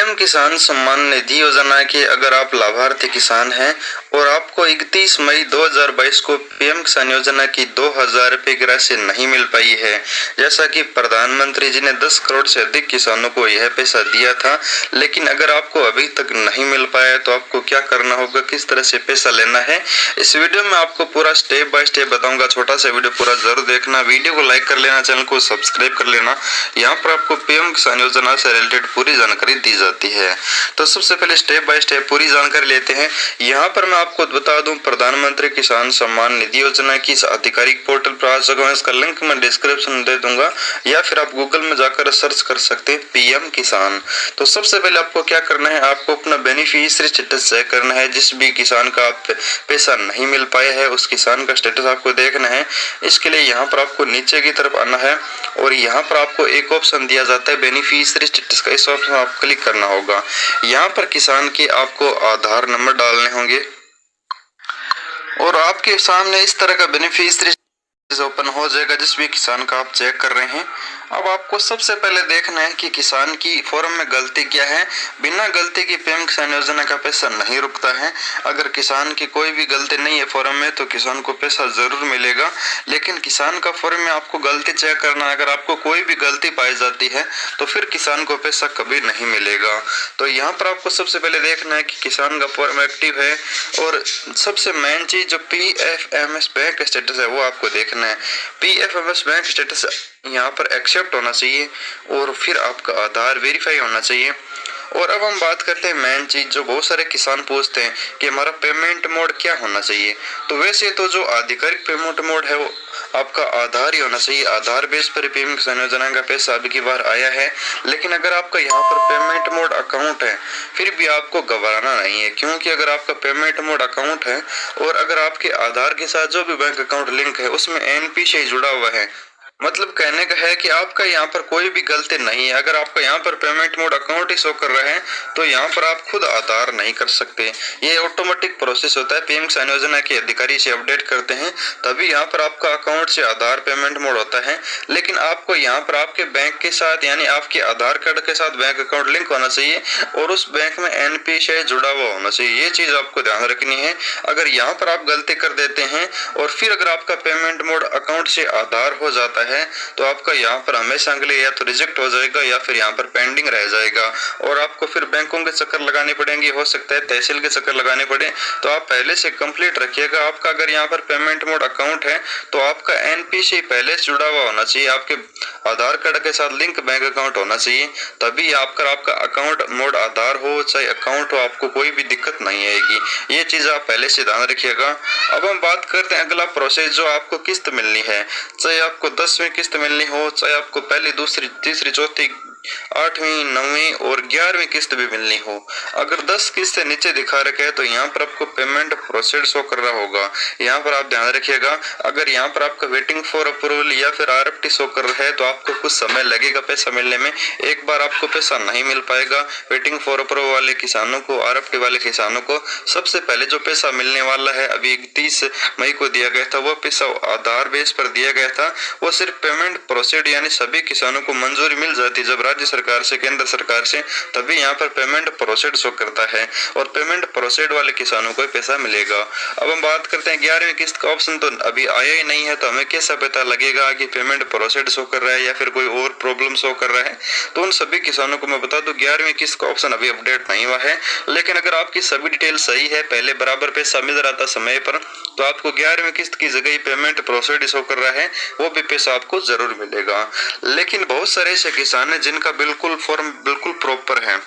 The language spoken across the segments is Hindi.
पीएम किसान सम्मान निधि योजना के अगर आप लाभार्थी किसान हैं और आपको 31 मई 2022 को पीएम किसान योजना की 2000 रुपये की राशि नहीं मिल पाई है, जैसा कि प्रधानमंत्री जी ने 10 करोड़ से अधिक किसानों को यह पैसा दिया था, लेकिन अगर आपको अभी तक नहीं मिल पाया तो आपको क्या करना होगा, किस तरह से पैसा लेना है, इस वीडियो में आपको पूरा स्टेप बाय स्टेप बताऊंगा। छोटा सा वीडियो पूरा जरूर देखना, वीडियो को लाइक कर लेना, चैनल को सब्सक्राइब कर लेना। यहाँ पर आपको पीएम किसान योजना से रिलेटेड पूरी जानकारी दी जाती है। तो सबसे पहले स्टेप बाय स्टेप पूरी जानकारी लेते हैं। यहाँ पर मैं आपको बता दूं, प्रधानमंत्री किसान सम्मान निधि योजना की इस आधिकारिक पोर्टल पर आ सको, इसका लिंक मैं डिस्क्रिप्शन में दे दूंगा, या फिर आप गूगल में जाकर सर्च कर सकते हैं पीएम किसान। तो सबसे पहले आपको क्या करना है, आपको अपना बेनिफिशियरी स्टेटस चेक करना है। जिस भी किसान का पैसा नहीं मिल पाया है उस किसान का स्टेटस आपको देखना है। इसके लिए यहाँ पर आपको नीचे की तरफ आना है और यहाँ पर आपको एक ऑप्शन दिया जाता है बेनिफिशियरी स्टेटस का, इस ऑप्शन आप क्लिक करना होगा। यहाँ पर किसान के आपको आधार नंबर डालने होंगे और आपके सामने इस तरह का बेनिफिशियरी ओपन हो जाएगा जिस भी किसान का आप चेक कर रहे हैं। अब आपको सबसे पहले देखना है कि किसान की फॉर्म में गलती क्या है। बिना गलती की पीएम किसान योजना का पैसा नहीं रुकता है। अगर किसान की कोई भी गलती नहीं है फॉर्म में तो किसान को पैसा जरूर मिलेगा, लेकिन किसान का फॉर्म में आपको गलती चेक करना है। अगर आपको कोई भी गलती पाई जाती है तो फिर किसान को पैसा कभी नहीं मिलेगा। तो यहाँ पर आपको सबसे पहले देखना है कि किसान का फॉर्म एक्टिव है और सबसे मेन चीज जो पीएफएमएस बैंक स्टेटस है वो आपको देखना है। पीएफएमएस बैंक स्टेटस यहाँ पर एक्सेप्ट होना चाहिए और फिर आपका आधार वेरीफाई होना चाहिए। और अब हम बात करते हैं मेन चीज जो बहुत सारे किसान पूछते हैं कि हमारा पेमेंट मोड क्या होना चाहिए। तो वैसे तो जो आधिकारिक पेमेंट मोड है वो आपका आधार ही होना चाहिए। आधार बेस पर पीएम किसान योजना का पैसा अभी की बार आया है, लेकिन अगर आपका यहाँ पर पेमेंट मोड अकाउंट है फिर भी आपको घबराना नहीं है, क्योंकि अगर आपका पेमेंट मोड अकाउंट है और अगर आपके आधार के साथ जो भी बैंक अकाउंट लिंक है उसमें एनपी से जुड़ा हुआ है, मतलब कहने का है कि आपका यहाँ पर कोई भी गलती नहीं है। अगर आपका यहाँ पर पेमेंट मोड अकाउंट ही शो कर रहा है तो यहाँ पर आप खुद आधार नहीं कर सकते। ये ऑटोमेटिक प्रोसेस होता है, पीएम किसान योजना के अधिकारी से अपडेट करते हैं तभी यहाँ पर आपका अकाउंट से आधार पेमेंट मोड होता है। लेकिन आपको यहाँ पर आपके बैंक के साथ यानी आपके आधार कार्ड के साथ बैंक अकाउंट लिंक होना चाहिए और उस बैंक में एनपी से जुड़ा हुआ होना चाहिए। ये चीज आपको ध्यान रखनी है। अगर यहाँ पर आप गलती कर देते हैं और फिर अगर आपका पेमेंट मोड अकाउंट से आधार हो जाता है तो आपका यहाँ पर हमेशा के लिए या तो रिजेक्ट हो जाएगा या फिर यहाँ पर पेंडिंग रह जाएगा और आपको फिर बैंकों के चक्कर लगाने पड़ेंगे, हो सकता है तहसील के चक्कर लगाने पड़े। तो आप पहले से कंप्लीट रखिएगा। आपका अगर यहाँ पर पेमेंट मोड अकाउंट है तो आपका एनपी से पहले से जुड़ा हुआ होना चाहिए, आपके आधार कार्ड के साथ लिंक बैंक अकाउंट होना चाहिए, तभी आपका अकाउंट मोड आधार हो चाहे अकाउंट हो आपको कोई भी दिक्कत नहीं आएगी। ये चीज आप पहले से ध्यान रखिएगा। अब हम बात करते हैं अगला प्रोसेस जो आपको किस्त मिलनी है, चाहे आपको 10वीं किस्त मिलनी हो, चाहे आपको पहली दूसरी तीसरी चौथी 8वीं 9वीं और 11वीं किस्त भी मिलनी हो। अगर 10 किस्त से नीचे दिखा रखे है तो यहाँ पर आपको पेमेंट प्रोसीड शो कर रहा होगा। यहाँ पर आप ध्यान रखिएगा। अगर यहाँ पर आपका वेटिंग फॉर अप्रूवल या फिर आरएफटी शो कर रहा है तो आपको कुछ समय लगेगा पैसा मिलने में, एक बार आपको पैसा नहीं मिल पाएगा। वेटिंग फॉर अप्रूवल वाले किसानों को, आरएफटी वाले किसानों को सबसे पहले जो पैसा मिलने वाला है अभी 31 मई को दिया गया था, वो पैसा आधार बेस पर दिया गया था। वो सिर्फ पेमेंट प्रोसीड यानी सभी किसानों को मंजूरी मिल जाती जब राज्य सरकार से, केंद्र सरकार से, तभी यहाँ पर पेमेंट प्रोसीड शो करता है और पेमेंट प्रोसीड वाले किसानों को पैसा मिलेगा। अब हम बात करते हैं 11वीं किस्त का ऑप्शन तो अभी आया ही नहीं है, तो हमें कैसा पता लगेगा कि पेमेंट प्रोसीड शो कर रहा है या फिर कोई और प्रॉब्लम शो कर रहा है। तो उन सभी किसानों को मैं बता दूं 11वीं किस्त का ऑप्शन अभी अपडेट नहीं हुआ है, लेकिन अगर आपकी सभी डिटेल सही है, पहले बराबर पैसा मिल रहा था समय पर, तो आपको 11वीं किस्त की जगह पेमेंट प्रोसीड शो कर रहा है, वो भी पैसा आपको जरूर मिलेगा। लेकिन बहुत सारे ऐसे किसान हैं जिनका बिल्कुल फॉर्म बिल्कुल प्रॉपर है,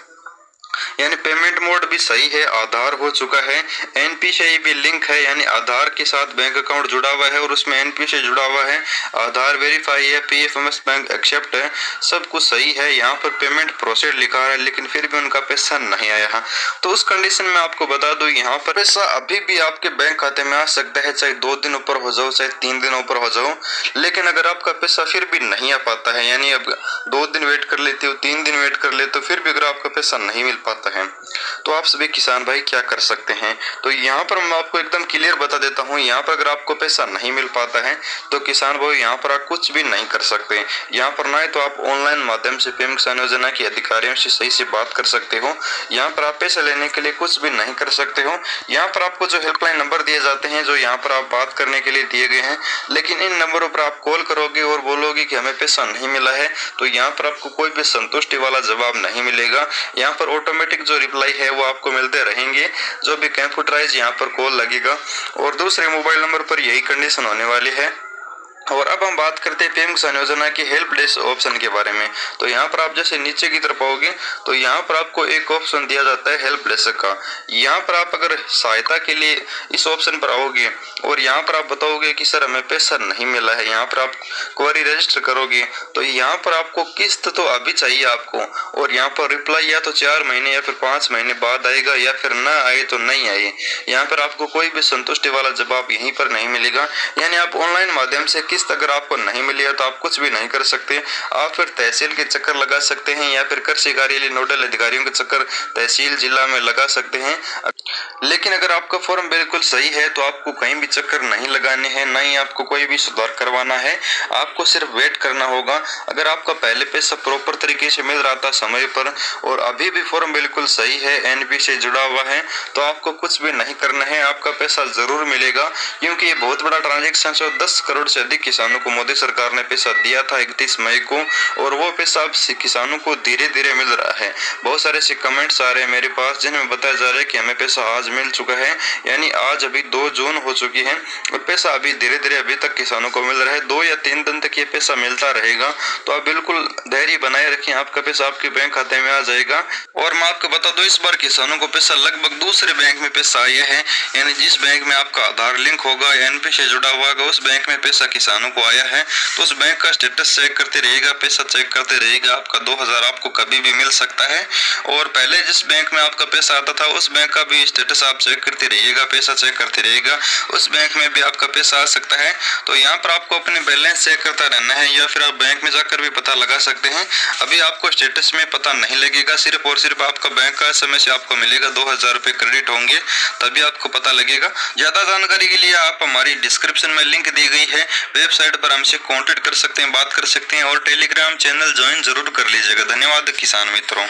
यानी पेमेंट मोड भी सही है, आधार हो चुका है, एनपी से भी लिंक है यानी आधार के साथ बैंक अकाउंट जुड़ा हुआ है और उसमें एनपी से जुड़ा हुआ है, आधार वेरीफाई है, पीएफएमएस बैंक एक्सेप्ट है, सब कुछ सही है। यहाँ पर पेमेंट प्रोसीड लिखा है लेकिन फिर भी उनका पैसा नहीं आया है। तो उस कंडीशन में आपको बता दूं यहाँ पर पैसा अभी भी आपके बैंक खाते में आ सकता है, चाहे 2 दिन ऊपर हो जाओ चाहे 3 दिन ऊपर हो जाओ। लेकिन अगर आपका पैसा फिर भी नहीं आ पाता है, यानी अब 2 दिन वेट कर लेते हो, 3 दिन वेट कर लेते हो, फिर भी अगर आपका पैसा नहीं मिल पाता है तो आप सभी किसान भाई क्या कर सकते हैं, तो यहाँ पर मैं आपको एकदम क्लियर बता देता हूँ। यहाँ पर अगर आपको पैसा नहीं मिल पाता है तो किसान भाई यहाँ पर आप कुछ भी नहीं कर सकते। यहाँ पर ना तो आप ऑनलाइन माध्यम से पीएम किसान योजना के अधिकारियों से सही से बात कर सकते हो। यहाँ पर आप पैसा लेने के लिए कुछ भी नहीं कर सकते हो। यहाँ पर आपको जो हेल्पलाइन नंबर दिए जाते हैं, जो यहाँ पर आप बात करने के लिए दिए गए हैं, लेकिन इन नंबरों पर आप कॉल करोगे और बोलोगे कि हमें पैसा नहीं मिला है, तो यहाँ पर आपको कोई भी संतुष्टि वाला जवाब नहीं मिलेगा। यहाँ पर ऑटोमेटिक जो रिप्लाई है वो आपको मिलते रहेंगे, जो भी कंप्यूटराइज यहाँ पर कॉल लगेगा और दूसरे मोबाइल नंबर पर यही कंडीशन होने वाली है। और अब हम बात करते हैं पीएम किसान योजना के हेल्प डेस्क ऑप्शन के बारे में। तो यहाँ पर आप जैसे नीचे की तरफ आओगे तो यहाँ पर आपको एक ऑप्शन दिया जाता है हेल्प डेस्क का। यहाँ पर आप अगर सहायता के लिए इस ऑप्शन पर आओगे और यहाँ पर आप बताओगे कि सर हमें पैसा नहीं मिला है, यहाँ पर आप क्वेरी रजिस्टर करोगे तो यहाँ पर आपको किस्त तो अभी चाहिए आपको, और यहाँ पर रिप्लाई या तो 4 महीने या फिर 5 महीने बाद आएगा, या फिर ना आए तो नहीं आए। यहाँ पर आपको कोई भी संतुष्टि वाला जवाब यहीं पर नहीं मिलेगा। यानी आप ऑनलाइन माध्यम से किस्त अगर आपको नहीं मिली है तो आप कुछ भी नहीं कर सकते। आप फिर तहसील के चक्कर लगा सकते हैं या फिर कृषि कार्यालय नोडल अधिकारियों के चक्कर तहसील जिला में लगा सकते हैं। लेकिन अगर आपका फॉर्म बिल्कुल सही है तो आपको कहीं भी चक्कर नहीं लगाने हैं, ना ही आपको कोई भी सुधार करवाना है। आपको सिर्फ वेट करना होगा। अगर आपका पहले पैसा प्रॉपर तरीके से मिल रहा था समय पर और अभी भी फॉर्म बिल्कुल सही है, एनपी से जुड़ा हुआ है, तो आपको कुछ भी नहीं करना है, आपका पैसा जरूर मिलेगा। क्योंकि ये बहुत बड़ा ट्रांजेक्शन है। 10 करोड़ से अधिक किसानों को मोदी सरकार ने पैसा दिया था 31 मई को, और वो पैसा अब किसानों को धीरे धीरे मिल रहा है। बहुत सारे से कमेंट्स आ रहे हैं मेरे पास जिनमें बताया जा रहा है कि हमें पैसा आज मिल चुका है। यानी आज अभी 2 जून हो चुकी है और पैसा अभी धीरे धीरे अभी तक किसानों को मिल रहा है। 2 या 3 दिन तक ये पैसा मिलता रहेगा। तो आप बिल्कुल धैर्य बनाए रखें, आपका पैसा आपके बैंक खाते में आ जाएगा। और मैं आपको बता दूं, इस बार किसानों को पैसा लगभग दूसरे बैंक में पैसा आया है। यानी जिस बैंक में आपका आधार लिंक होगा, एनपी से जुड़ा हुआ होगा, उस बैंक में पैसा किसानों को आया है। तो उस बैंक का स्टेटस चेक करते रहिएगा, पैसा चेक करते रहिएगा। आपका 2000 आपको कभी भी मिल सकता है। और पहले जिस बैंक में आपका पैसा आता था उस बैंक का भी स्टेटस आप चेक करते रहिएगा, पैसा चेक करते रहिएगा, उस बैंक में भी आपका पैसा आ सकता है। तो यहाँ पर आपको अपने बैलेंस चेक करता रहना है, या फिर आप बैंक में जाकर भी पता लगा सकते हैं। अभी आपको स्टेटस में पता नहीं लगेगा, सिर्फ और सिर्फ आपका बैंक का एसएमएस से आपको मिलेगा, 2000 रुपये क्रेडिट होंगे, तभी आपको पता लगेगा। ज्यादा जानकारी के लिए आप हमारी डिस्क्रिप्शन में लिंक दी गई है, वेबसाइट पर हमसे कांटेक्ट कर सकते हैं, बात कर सकते हैं, और टेलीग्राम चैनल ज्वाइन जरूर कर लीजिएगा। धन्यवाद किसान मित्रों।